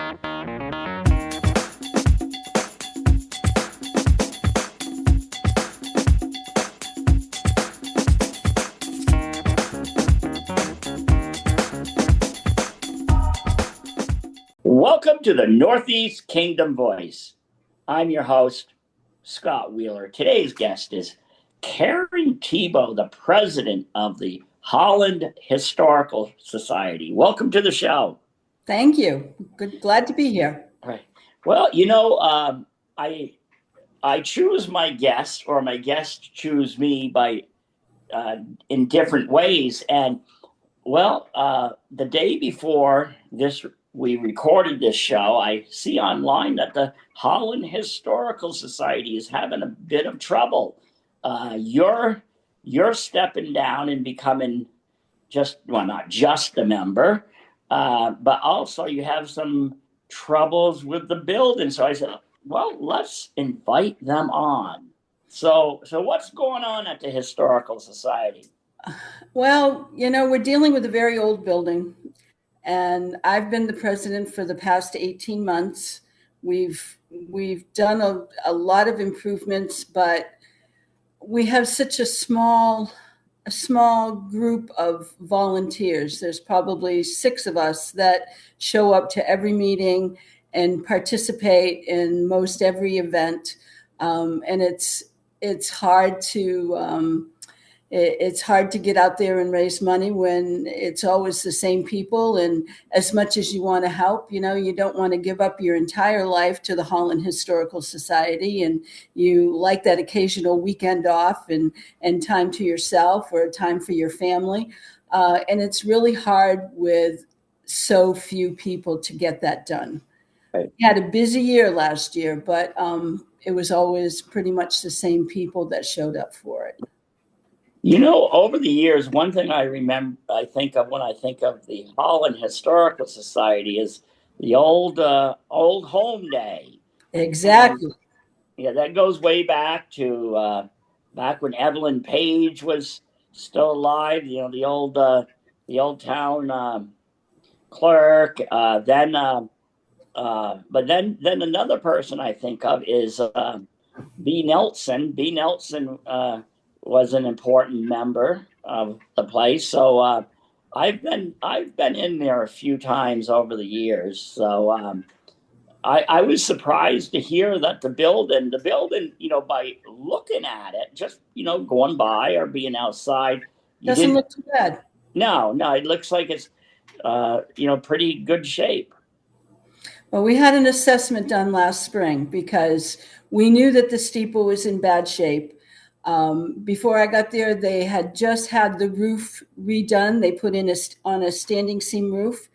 Welcome to the Northeast Kingdom Voice. I'm your host, Scott Wheeler. Today's guest is Karon Thibault, the president of the Holland Historical Society. Welcome to the show. Thank you. Glad to be here. All right. Well, I choose my guests, or my guests choose me by in different ways. And the day before we recorded this show, I see online that the Holland Historical Society is having a bit of trouble. You're stepping down and becoming not just a member, but also you have some troubles with the building. So I said, well, let's invite them on. So what's going on at the Historical Society? Well, we're dealing with a very old building, and I've been the president for the past 18 months. We've done a lot of improvements, but we have such a small group of volunteers. There's probably 6 of us that show up to every meeting and participate in most every event, and it's hard to get out there and raise money when it's always the same people. And as much as you want to help, you don't want to give up your entire life to the Holland Historical Society, and you like that occasional weekend off and time to yourself or time for your family. And it's really hard with so few people to get that done. Right. We had a busy year last year, but it was always pretty much the same people that showed up for it. Over the years, one thing I think of when I think of the Holland Historical Society is the old home day. Exactly. And, that goes way back to back when Evelyn Page was still alive. The old town clerk. But then another person I think of is B. Nelson. B. Nelson was an important member of the place. So I've been in there a few times over the years. So I was surprised to hear that the building, by looking at it, just going by or being outside, doesn't look too bad. No, it looks like it's pretty good shape. Well, we had an assessment done last spring because we knew that the steeple was in bad shape. Before I got there, they had just had the roof redone. They put in on a standing seam roof,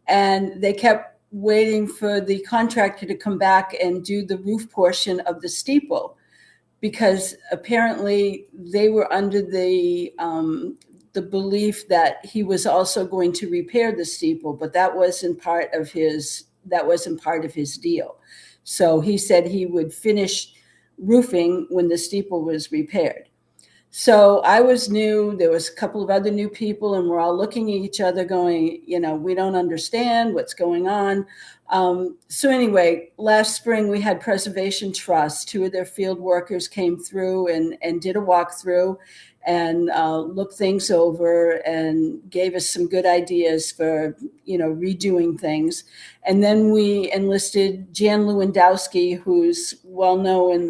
and they kept waiting for the contractor to come back and do the roof portion of the steeple, because apparently they were under the belief that he was also going to repair the steeple, but that wasn't part of his deal. So he said he would finish roofing when the steeple was repaired. So I was new. There was a couple of other new people, and we're all looking at each other going, we don't understand what's going on. So anyway, last spring we had Preservation Trust. 2 of their field workers came through and did a walkthrough and looked things over and gave us some good ideas for, redoing things. And then we enlisted Jan Lewandowski, who's well known in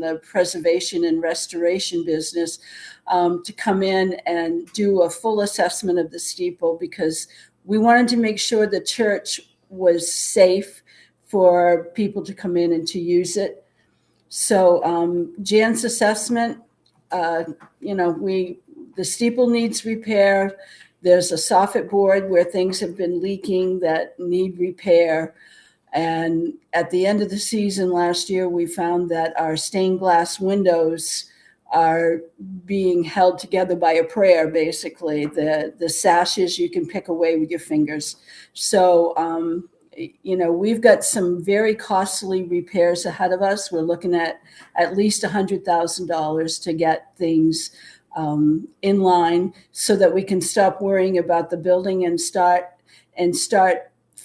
the preservation and restoration business, to come in and do a full assessment of the steeple, because we wanted to make sure the church was safe for people to come in and to use it. So Jan's assessment, the steeple needs repair. There's a soffit board where things have been leaking that need repair. And at the end of the season last year, we found that our stained glass windows are being held together by a prayer, basically. The sashes you can pick away with your fingers. So, we've got some very costly repairs ahead of us. We're looking at least $100,000 to get things in line so that we can stop worrying about the building and start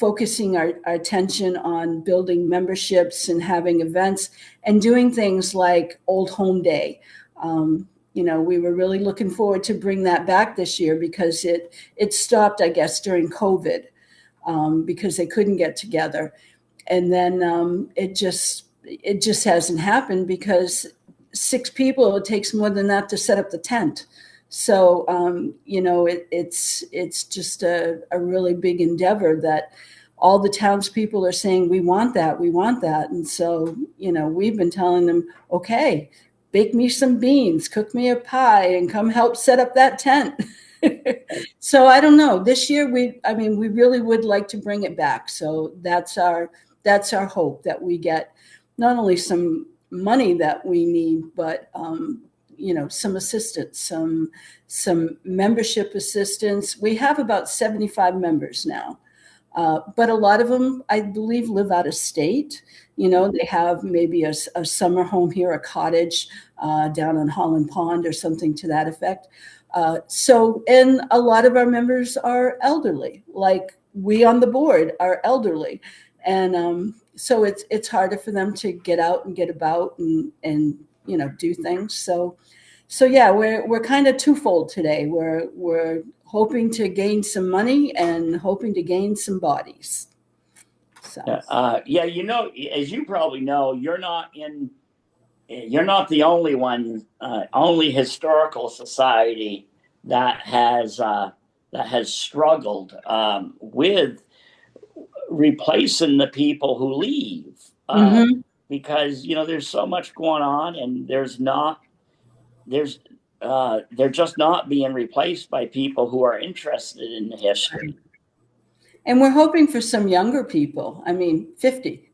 focusing our attention on building memberships and having events and doing things like Old Home Day. We were really looking forward to bring that back this year because it stopped, I guess, during COVID because they couldn't get together. And then it just hasn't happened because 6 people, it takes more than that to set up the tent. So, it's just a really big endeavor that all the townspeople are saying, we want that. And so, we've been telling them, okay, bake me some beans, cook me a pie, and come help set up that tent. So I don't know. This year, we really would like to bring it back. So that's our hope, that we get not only some money that we need, but some assistance, some membership assistance. We have about 75 members now, but a lot of them, I believe, live out of state. They have maybe a summer home here, a cottage down on Holland Pond or something to that effect. And a lot of our members are elderly, like we on the board are elderly. And so it's harder for them to get out and get about and do things. So yeah, we're kind of twofold today. We're hoping to gain some money and hoping to gain some bodies. So. As you probably know, you're not the only one, only historical society that has struggled with replacing the people who leave, because there's so much going on, and they're just not being replaced by people who are interested in the history. And we're hoping for some younger people. 50,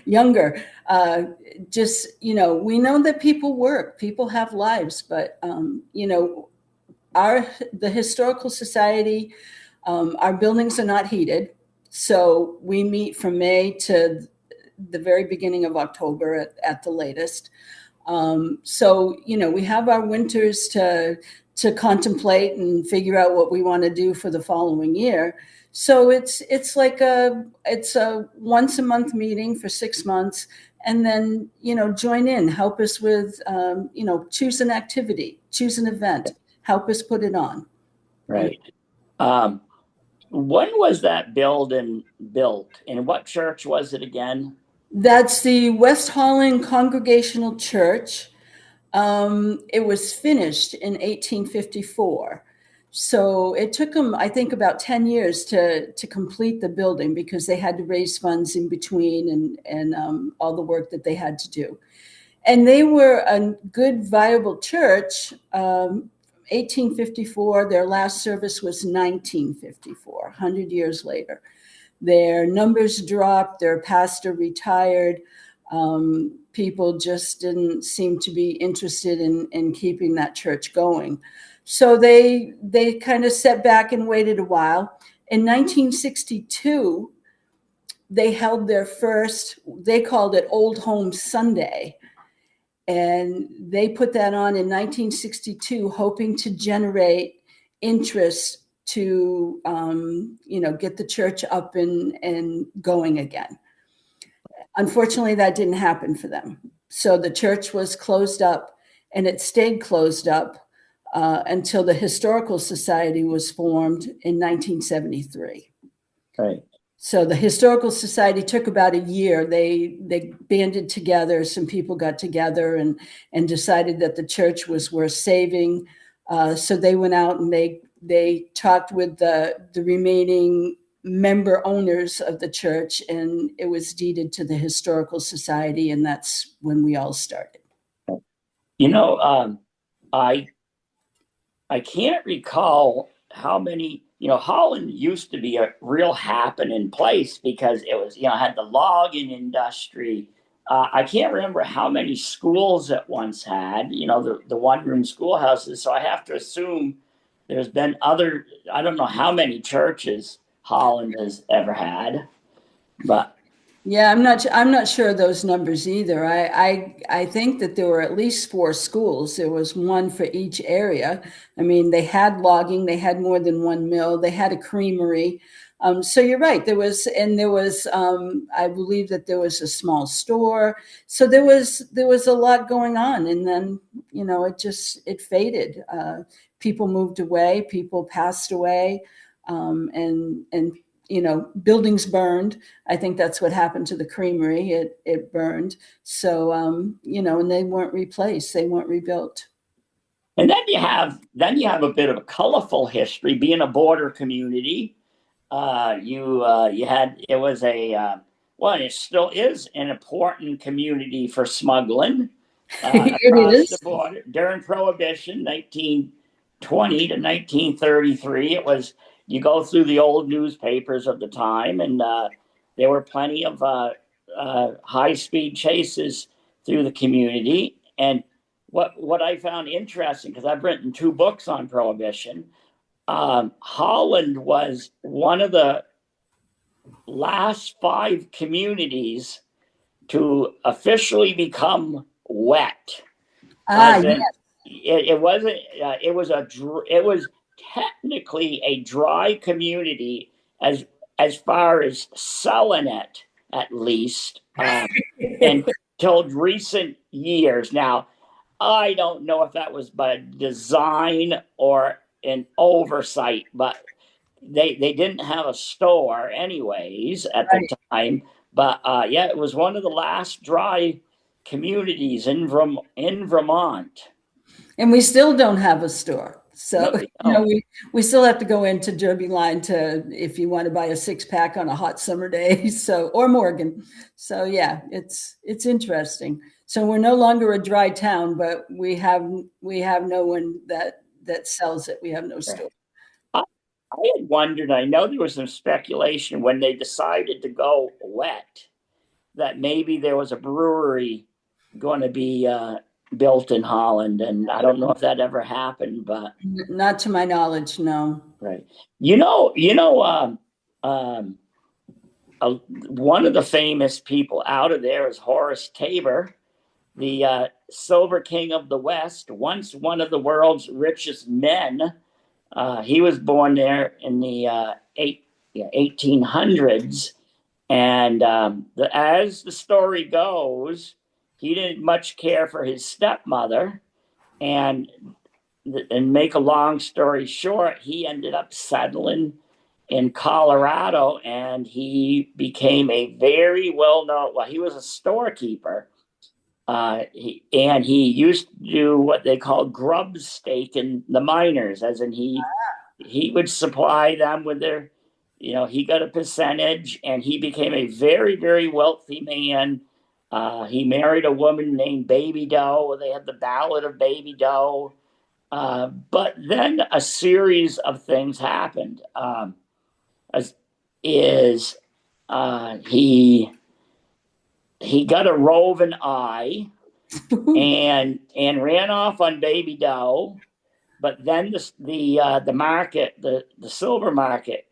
younger. We know that people work, people have lives, but the historical society, our buildings are not heated. So we meet from May to the very beginning of October at the latest. So we have our winters to contemplate and figure out what we want to do for the following year. So it's a once a month meeting for 6 months, and then join in, help us with choose an activity, choose an event, help us put it on. Right. When was that building built, and what church was it again? That's the West Holland Congregational Church. It was finished in 1854. So it took them, I think, about 10 years to complete the building because they had to raise funds in between and all the work that they had to do. And they were a good, viable church. 1854, their last service was 1954, 100 years later. Their numbers dropped, their pastor retired. People just didn't seem to be interested in keeping that church going. So they kind of sat back and waited a while. In 1962, they held their first, they called it Old Home Sunday. And they put that on in 1962, hoping to generate interest to, get the church up and going again. Unfortunately, that didn't happen for them. So the church was closed up, and it stayed closed up until the Historical Society was formed in 1973. Right. So the Historical Society took about a year. They banded together. Some people got together and decided that the church was worth saving. So they went out and they talked with the remaining member owners of the church, and it was deeded to the Historical Society, and that's when we all started. I can't recall how many. Holland used to be a real happening place because it was, had the logging industry. I can't remember how many schools it once had, the one-room schoolhouses. So I have to assume there's been I don't know how many churches Holland has ever had, but. Yeah, I'm not sure of those numbers either. I think that there were at least 4 schools. There was one for each area. They had logging, they had more than one mill, they had a creamery. So you're right. There was, I believe that there was a small store. So there was a lot going on, and then it faded. People moved away, people passed away, and buildings burned. I think that's what happened to the creamery. It burned. So and they weren't replaced. They weren't rebuilt. And then you have a bit of a colorful history, being a border community. You had it was a well, it still is an important community for smuggling It across the is. border during Prohibition, 1920 to 1933. It was you go through the old newspapers of the time, and there were plenty of high-speed chases through the community. And what I found interesting, because I've written 2 books on Prohibition, Holland was one of the last 5 communities to officially become wet. Ah, As in, yes. it wasn't. It was technically a dry community as far as selling it, at least, until recent years. Now, I don't know if that was by design or an oversight, but they didn't have a store anyways at the Right. time. But yeah, it was one of the last dry communities in Vermont. And we still don't have a store. No, So, no. we still have to go into Derby Line if you want to buy a 6-pack on a hot summer day. So, or Morgan. So yeah, it's interesting. So we're no longer a dry town, but we have no one that sells it. We have no store. I, I had wondered. I know there was some speculation when they decided to go wet that maybe there was a brewery going to be built in Holland, and I don't know if that ever happened, but Not to my knowledge, no. right. Um, one of the famous people out of there is Horace Tabor, the Silver King of the West, once one of the world's richest men. He was born there in the 1800s. And as the story goes, he didn't much care for his stepmother. And make a long story short, he ended up settling in Colorado, and he became a very well-known. Well, he was a storekeeper. He used to do what they call grub staking the miners, as in he would supply them with their, he got a percentage, and he became a very, very wealthy man. He married a woman named Baby Doe. They had the Ballad of Baby Doe. But then a series of things happened. Is he got a roving eye and ran off on Baby Doe. But then the market, the silver market,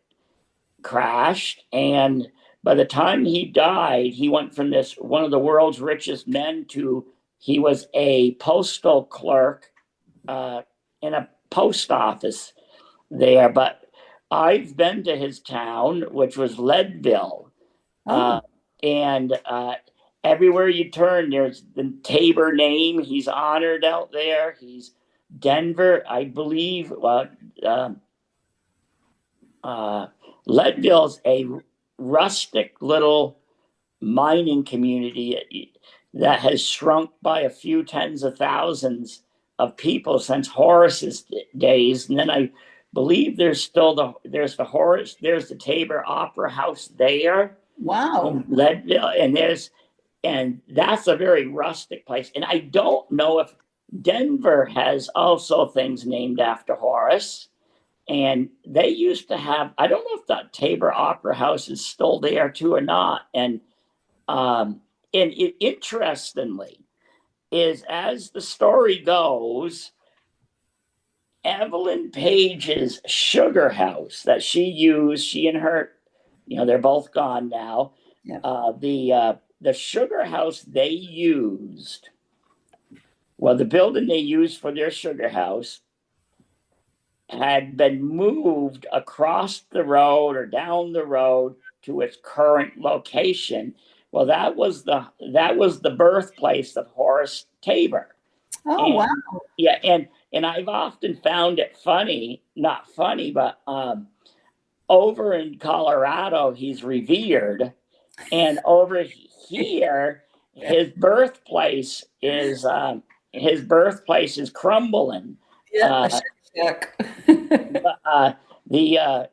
crashed, and by the time he died, he went from this one of the world's richest men to he was a postal clerk in a post office there. But I've been to his town, which was Leadville, Oh, and everywhere you turn, there's the Tabor name. He's honored out there. He's Denver, I believe. Leadville's a rustic little mining community that has shrunk by a few tens of thousands of people since Horace's days. And then I believe there's the Tabor Opera House there wow. in Leadville, and that's a very rustic place. And I don't know if Denver has also things named after Horace. And they used to have, I don't know if the Tabor Opera House is still there too or not. Interestingly, is as the story goes, Evelyn Page's sugar house that she and her, they're both gone now. Yeah. The sugar house they used, well, the building they used for their sugar house had been moved across the road or down the road to its current location. Well, that was the birthplace of Horace Tabor. Oh, wow. And yeah, and I've often found it funny, not funny, but over in Colorado, he's revered, and over here, his birthplace is Crumbling. Yeah, I Uh, should check. but the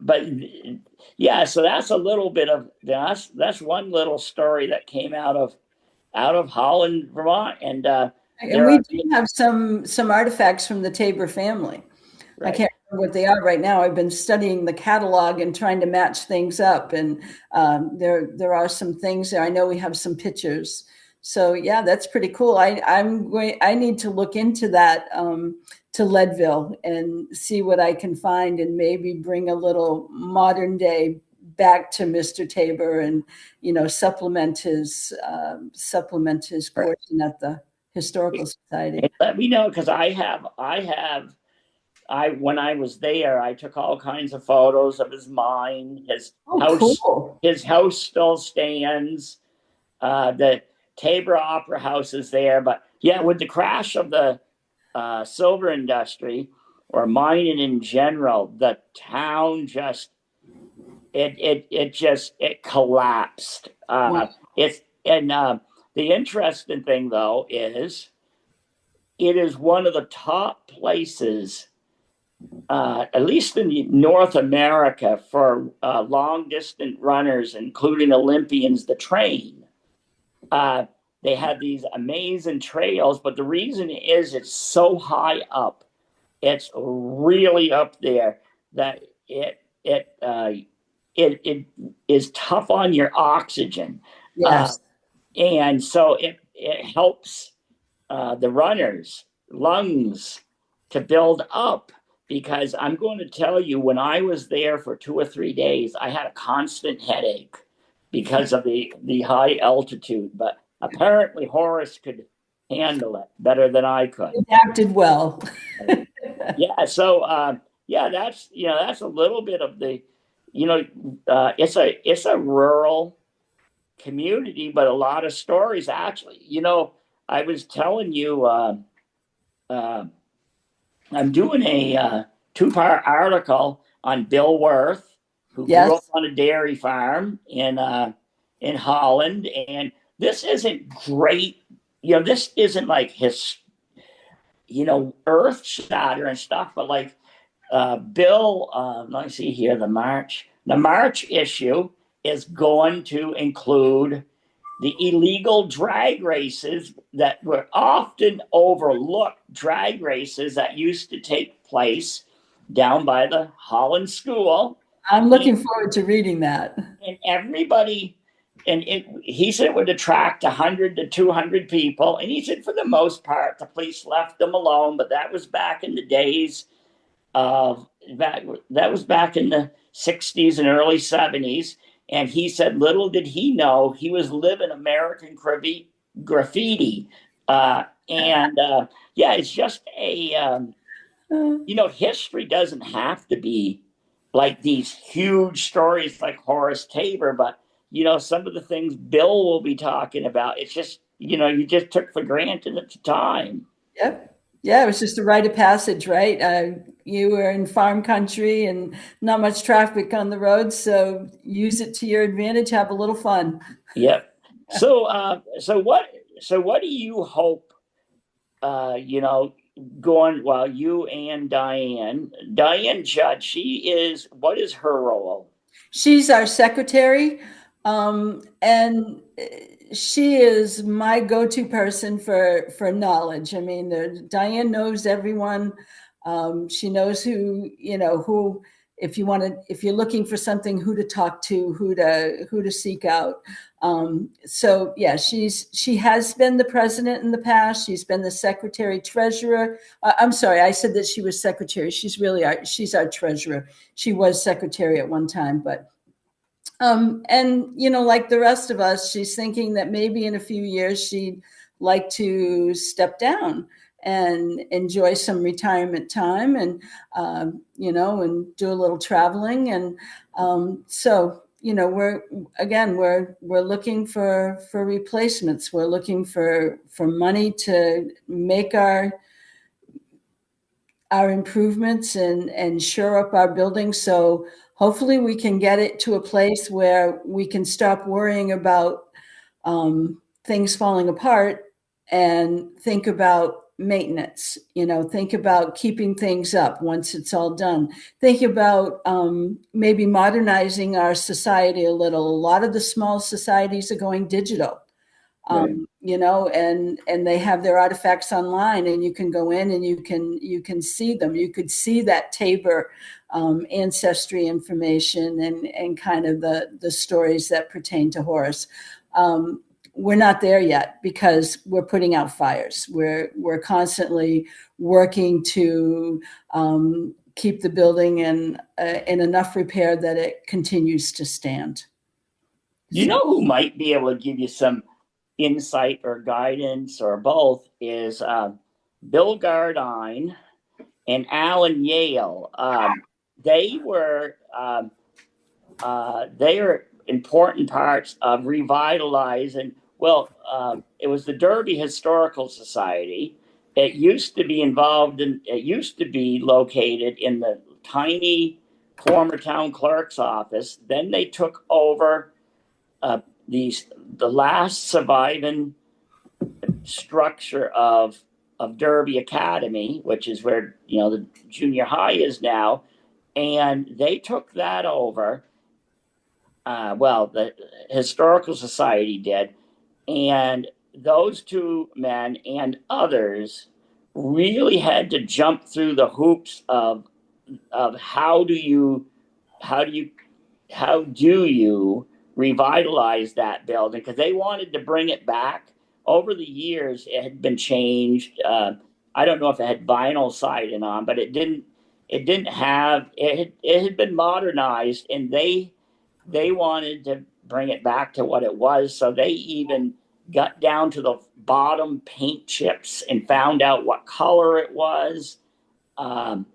but yeah, so that's a little bit of that's one little story that came out of Holland, Vermont, and And there we are do have some artifacts from the Tabor family. I right. can't remember what they are right now. I've been studying the catalog and trying to match things up, and there are some things there. I know we have some pictures. So yeah, that's pretty cool. I need to look into that to Leadville and see what I can find, and maybe bring a little modern day back to Mr. Tabor, and supplement his Right. portion at the Historical Society. And let me know, because I when I was there, I took all kinds of photos of his mine. Oh, cool. His house still stands. The Tabor Opera House is there, but yeah, with the crash of the silver industry or mining in general, the town just it collapsed. Wow. It's and The interesting thing though is it is one of the top places, at least in North America, for long distance runners, including Olympians, to train. Uh, they have these amazing trails, but the reason is it's so high up. It's really up there that it is tough on your oxygen, uh, Yes. and so it helps the runners' lungs to build up. Because I'm going to tell you, when I was there for 2 or 3 days, I had a constant headache because of the high altitude. But apparently, Horace could handle it better than I could. Adapted well. Yeah. So yeah, that's a little bit of the, it's a rural community, but a lot of stories actually. I was telling you, uh, I'm doing a two-part article on Bill Worth, who grew up Yes. on a dairy farm in Holland, and this isn't great. This isn't like his, earth shatter and stuff, but like Bill, let me see here, the March issue is going to include the illegal drag races that were often overlooked, drag races that used to take place down by the Holland School. I'm And, looking forward to reading that. and everybody, he said it would attract 100 to 200 people. And he said, for the most part, the police left them alone. But that was back in the days of that was back in the 60s and early 70s. And he said, little did he know he was living American graffiti. Yeah, it's just history doesn't have to be like these huge stories like Horace Tabor, but, some of the things Bill will be talking about, it's just, you just took for granted at the time. Yep. Yeah, it was just a rite of passage, right? You were in farm country and not much traffic on the road, so use it to your advantage. Have a little fun. Yep. So what do you hope, you know, going, well, you and Diane Judd, what is her role? She's our secretary, and she is my go-to person for knowledge. I mean, Diane knows everyone. She knows who, if you're looking for something, who to talk to, who to seek out. So yeah, she has been the president in the past. She's been the secretary treasurer. I'm sorry, I said that she was secretary. She's our treasurer. She was secretary at one time, but and like the rest of us, she's thinking that maybe in a few years she'd like to step down. and enjoy some retirement time, and and do a little traveling. And so we're looking for replacements. We're looking for money to make our improvements and shore up our buildings. So hopefully we can get it to a place where we can stop worrying about things falling apart and think about maintenance. Think about keeping things up once it's all done. Think about maybe modernizing our society a little. A lot of the small societies are going digital. Right. And they have their artifacts online, and you can go in and you can see them. You could see that Tabor ancestry information and kind of the stories that pertain to Horace. We're not there yet because we're putting out fires. We're constantly working to keep the building in enough repair that it continues to stand. You know who might be able to give you some insight or guidance or both is Bill Gardine and Alan Yale. They were important parts of revitalizing. Well, it was the Derby Historical Society. It used to be located in the tiny former town clerk's office. Then they took over the last surviving structure of Derby Academy, which is where the junior high is now, and they took that over. The Historical Society did, and those two men and others really had to jump through the hoops of how do you revitalize that building, because they wanted to bring it back. Over the years, it had been changed. I don't know if it had vinyl siding on, but it didn't. It didn't have. It had been modernized, and they wanted to bring it back to what it was. So they even got down to the bottom paint chips and found out what color it was, and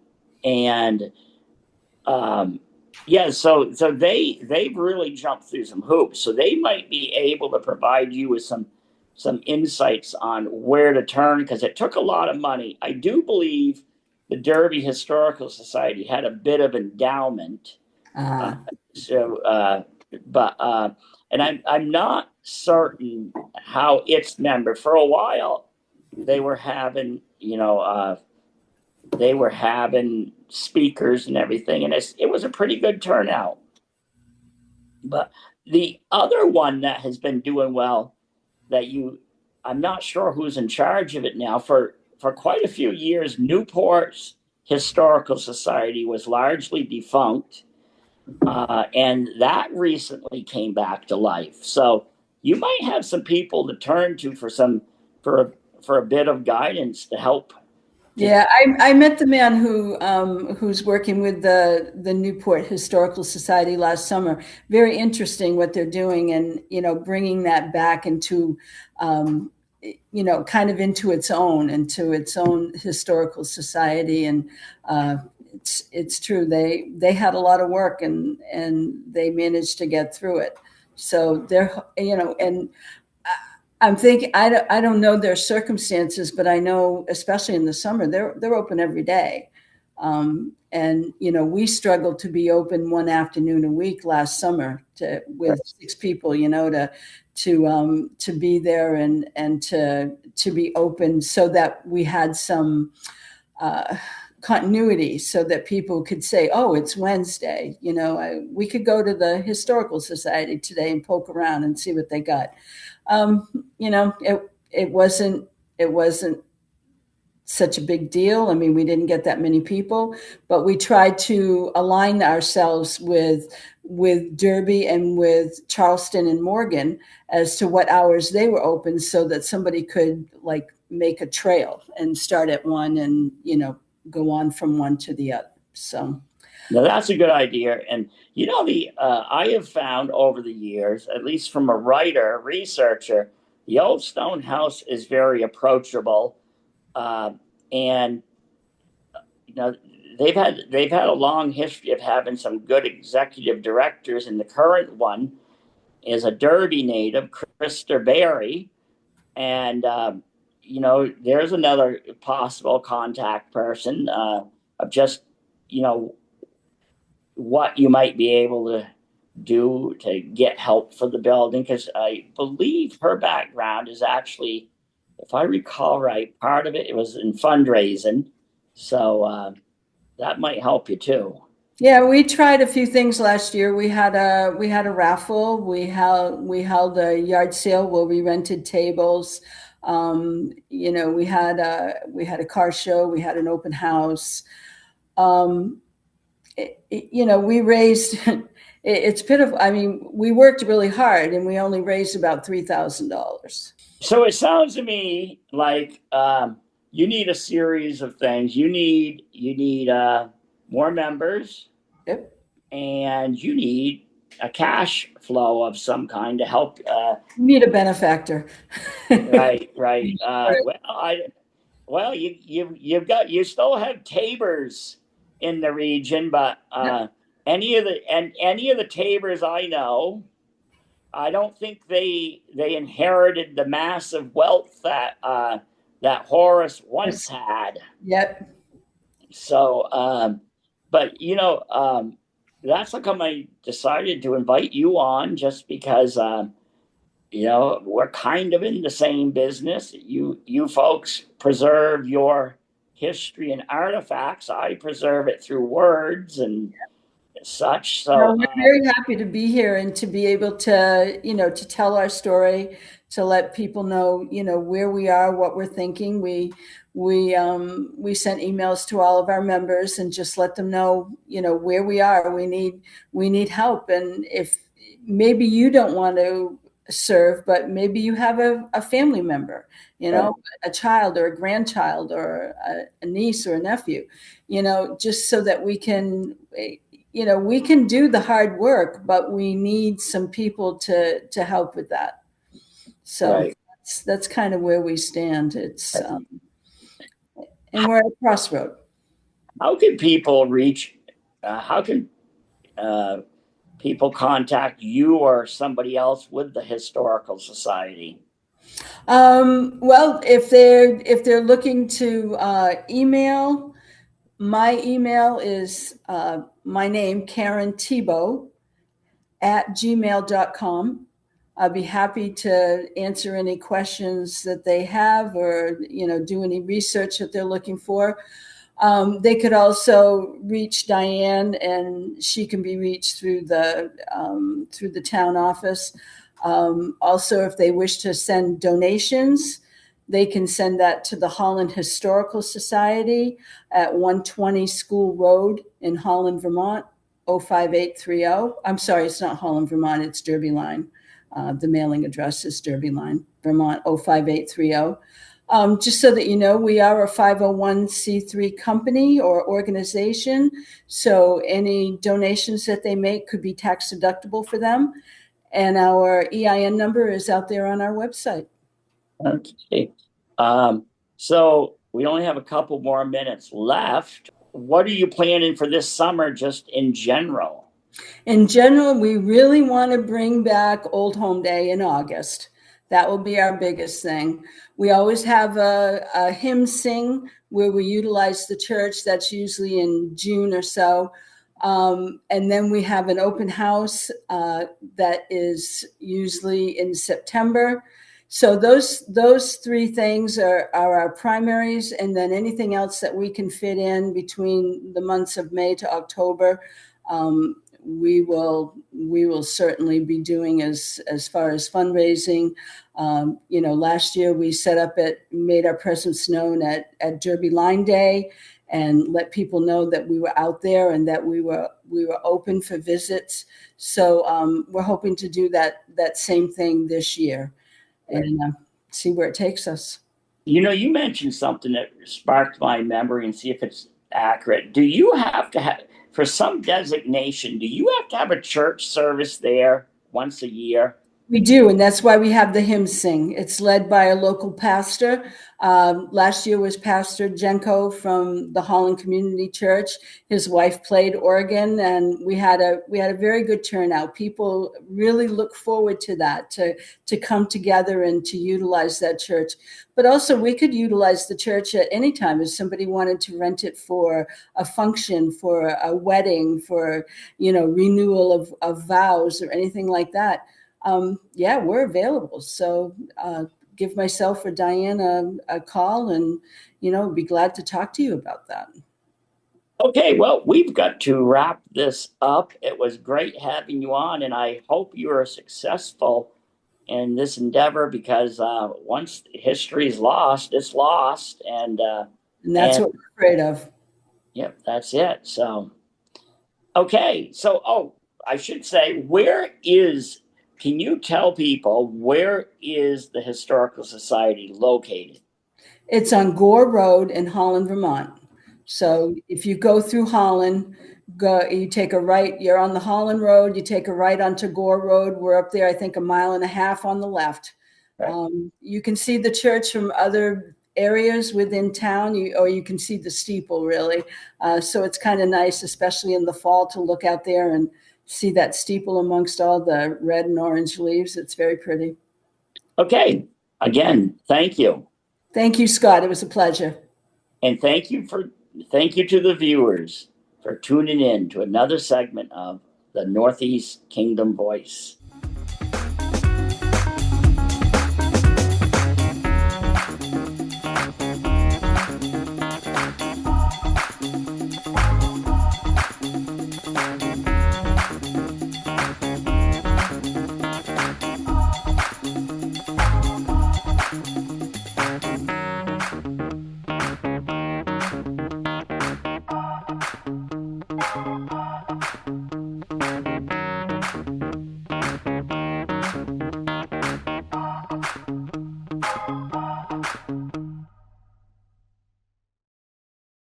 yeah, so they've really jumped through some hoops. So they might be able to provide you with some insights on where to turn, because it took a lot of money. I do believe the Derby Historical Society had a bit of endowment. And I'm not certain how its member. For a while, they were having speakers and everything, and it was a pretty good turnout. But the other one that has been doing well, I'm not sure who's in charge of it now. For quite a few years, Newport's Historical Society was largely defunct, and that recently came back to life. So you might have some people to turn to for a bit of guidance to help. Yeah, I met the man who's working with the Newport Historical Society last summer. Very interesting what they're doing, and bringing that back into kind of into its own historical society. And it's true, they had a lot of work, and they managed to get through it. So they're and I'm thinking, I don't know their circumstances, but I know, especially in the summer, they're open every day. And we struggled to be open one afternoon a week last summer with 6 people, to be there and to be open, so that we had some continuity, so that people could say, oh, it's Wednesday. We could go to the Historical Society today and poke around and see what they got. It wasn't such a big deal. I mean, we didn't get that many people, but we tried to align ourselves with Derby and with Charleston and Morgan as to what hours they were open, so that somebody could make a trail and start at one and go on from one to the other. So now that's a good idea. And I have found over the years, at least from a researcher, the old stone house is very approachable. And you know, they've had a long history of having some good executive directors, and the current one is a Derby native, Krista Berry, and there's another possible contact person of just what you might be able to do to get help for the building, because I believe her background is actually, if I recall right, part of it was in fundraising, so that might help you too. Yeah, we tried a few things last year. We had a raffle. We held a yard sale where we rented tables. We had a car show. We had an open house. Um, we raised. It's pitiful. I mean, we worked really hard, and we only raised about $3,000. So it sounds to me like you need a series of things. You need more members, Yep. and you need a cash flow of some kind to help. We need a benefactor. Right, right. You still have Tabors in the region, but any of the Tabors I know, I don't think they inherited the massive wealth that Horace once had. Yep. So, but that's how come I decided to invite you on, just because we're kind of in the same business. You folks preserve your history and artifacts. I preserve it through words and such. No, So, we're very happy to be here and to be able to tell our story, to let people know, where we are, what we're thinking. We sent emails to all of our members and just let them know, where we are. We need help, and if maybe you don't want to serve, but maybe you have a family member, right, a child or a grandchild or a niece or a nephew, just so that we can do the hard work, but we need some people to help with that. So right. that's kind of where we stand. And we're at a crossroad. How can people reach? How can uh, people contact you or somebody else with the historical society? Well, if they're looking to email, my email is my name, Karon Thibault, @gmail.com. I'd be happy to answer any questions that they have, or do any research that they're looking for. They could also reach Diane, and she can be reached through the town office. Also, if they wish to send donations, they can send that to the Holland Historical Society at 120 School Road in Holland, Vermont, 05830. I'm sorry, it's not Holland, Vermont, it's Derby Line. The mailing address is Derby Line, Vermont, 05830. Just so that you know, we are a 501c3 company or organization, so any donations that they make could be tax deductible for them. And our EIN number is out there on our website. Okay. So we only have a couple more minutes left. What are you planning for this summer, just in general? In general, we really want to bring back Old Home Day in August. That will be our biggest thing. We always have a hymn sing where we utilize the church. That's usually in June or so. And then we have an open house that is usually in September. So those three things are our primaries, and then anything else that we can fit in between the months of May to October, we will certainly be doing as far as fundraising. Last year we made our presence known at Derby Line Day, and let people know that we were out there and that we were open for visits. So we're hoping to do that same thing this year, and see where it takes us. You mentioned something that sparked my memory, and see if it's accurate. Do you have to have, for some designation, do you have to have a church service there once a year? We do, and that's why we have the hymn sing. It's led by a local pastor. Last year was Pastor Jenko from the Holland Community Church. His wife played organ, and we had a very good turnout. People really look forward to that, to come together and to utilize that church. But also, we could utilize the church at any time if somebody wanted to rent it for a function, for a wedding, for renewal of vows or anything like that. Yeah, we're available. So give myself or Diane a call, and be glad to talk to you about that. Okay, well, we've got to wrap this up. It was great having you on, and I hope you are successful in this endeavor, because once history is lost, it's lost, and that's what we're afraid of. Yep, that's it. So, okay, so I should say, can you tell people where is the Historical Society located? It's on Gore Road in Holland, Vermont. So if you go through Holland, you take a right, you're on the Holland Road, you take a right onto Gore Road. We're up there, I think, 1.5 miles on the left. Right. You can see the church from other areas within town, or you can see the steeple, really. So it's kind of nice, especially in the fall, to look out there and see that steeple amongst all the red and orange leaves. It's very pretty. Okay. Again, thank you. Thank you, Scott. It was a pleasure. And thank you to the viewers for tuning in to another segment of the Northeast Kingdom Voice.